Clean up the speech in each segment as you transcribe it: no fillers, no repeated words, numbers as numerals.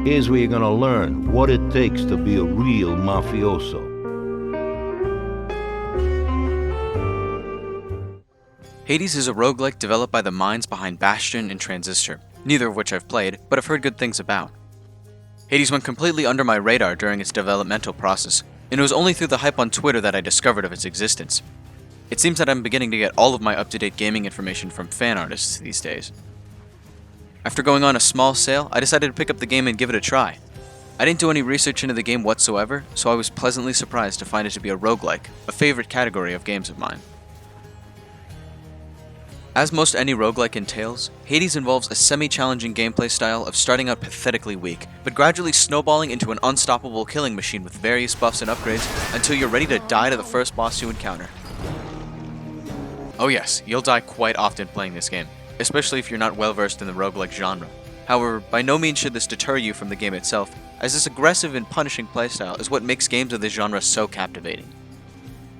Here's where you're gonna learn what it takes to be a real mafioso. Hades is a roguelike developed by the minds behind Bastion and Transistor, neither of which I've played, but I've heard good things about. Hades went completely under my radar during its developmental process, and it was only through the hype on Twitter that I discovered of its existence. It seems that I'm beginning to get all of my up-to-date gaming information from fan artists these days. After going on a small sale, I decided to pick up the game and give it a try. I didn't do any research into the game whatsoever, so I was pleasantly surprised to find it to be a roguelike, a favorite category of games of mine. As most any roguelike entails, Hades involves a semi-challenging gameplay style of starting out pathetically weak, but gradually snowballing into an unstoppable killing machine with various buffs and upgrades until you're ready to die to the first boss you encounter. Oh yes, you'll die quite often playing this game, especially if you're not well versed in the roguelike genre. However, by no means should this deter you from the game itself, as this aggressive and punishing playstyle is what makes games of this genre so captivating.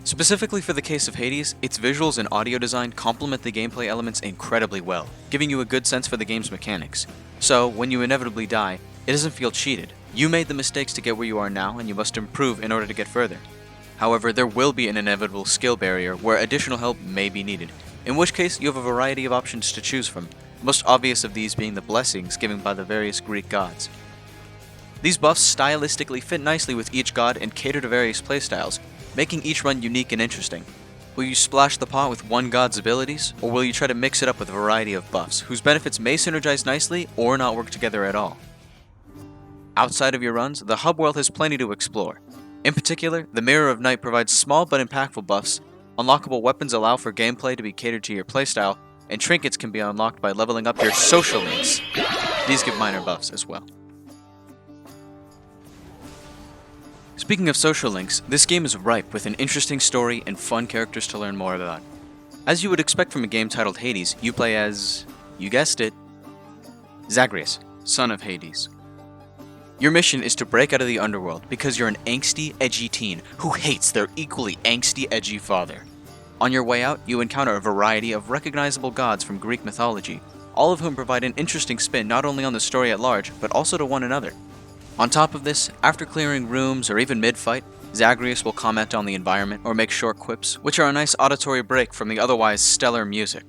Specifically for the case of Hades, its visuals and audio design complement the gameplay elements incredibly well, giving you a good sense for the game's mechanics. So, when you inevitably die, it doesn't feel cheated. You made the mistakes to get where you are now, and you must improve in order to get further. However, there will be an inevitable skill barrier where additional help may be needed, in which case you have a variety of options to choose from, most obvious of these being the blessings given by the various Greek gods. These buffs stylistically fit nicely with each god and cater to various playstyles, making each run unique and interesting. Will you splash the pot with one god's abilities, or will you try to mix it up with a variety of buffs, whose benefits may synergize nicely or not work together at all? Outside of your runs, the hub world has plenty to explore. In particular, the Mirror of Night provides small but impactful buffs, unlockable weapons allow for gameplay to be catered to your playstyle, and trinkets can be unlocked by leveling up your social links. These give minor buffs as well. Speaking of social links, this game is ripe with an interesting story and fun characters to learn more about. As you would expect from a game titled Hades, you play as, you guessed it, Zagreus, son of Hades. Your mission is to break out of the underworld because you're an angsty, edgy teen who hates their equally angsty, edgy father. On your way out, you encounter a variety of recognizable gods from Greek mythology, all of whom provide an interesting spin not only on the story at large, but also to one another. On top of this, after clearing rooms or even mid-fight, Zagreus will comment on the environment or make short quips, which are a nice auditory break from the otherwise stellar music.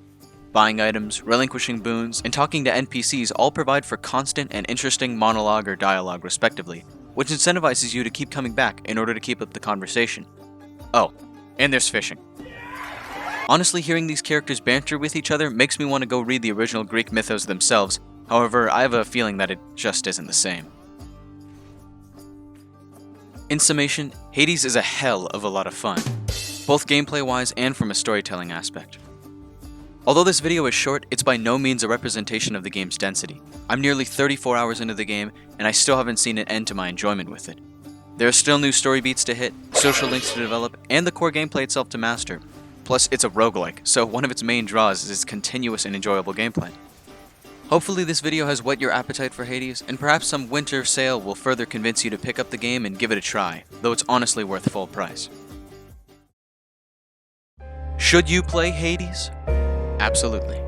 Buying items, relinquishing boons, and talking to NPCs all provide for constant and interesting monologue or dialogue respectively, which incentivizes you to keep coming back in order to keep up the conversation. Oh, and there's fishing. Honestly, hearing these characters banter with each other makes me want to go read the original Greek mythos themselves, however, I have a feeling that it just isn't the same. In summation, Hades is a hell of a lot of fun, both gameplay-wise and from a storytelling aspect. Although this video is short, it's by no means a representation of the game's density. I'm nearly 34 hours into the game, and I still haven't seen an end to my enjoyment with it. There are still new story beats to hit, social links to develop, and the core gameplay itself to master. Plus, it's a roguelike, so one of its main draws is its continuous and enjoyable gameplay. Hopefully this video has whet your appetite for Hades, and perhaps some winter sale will further convince you to pick up the game and give it a try, though it's honestly worth full price. Should you play Hades? Absolutely.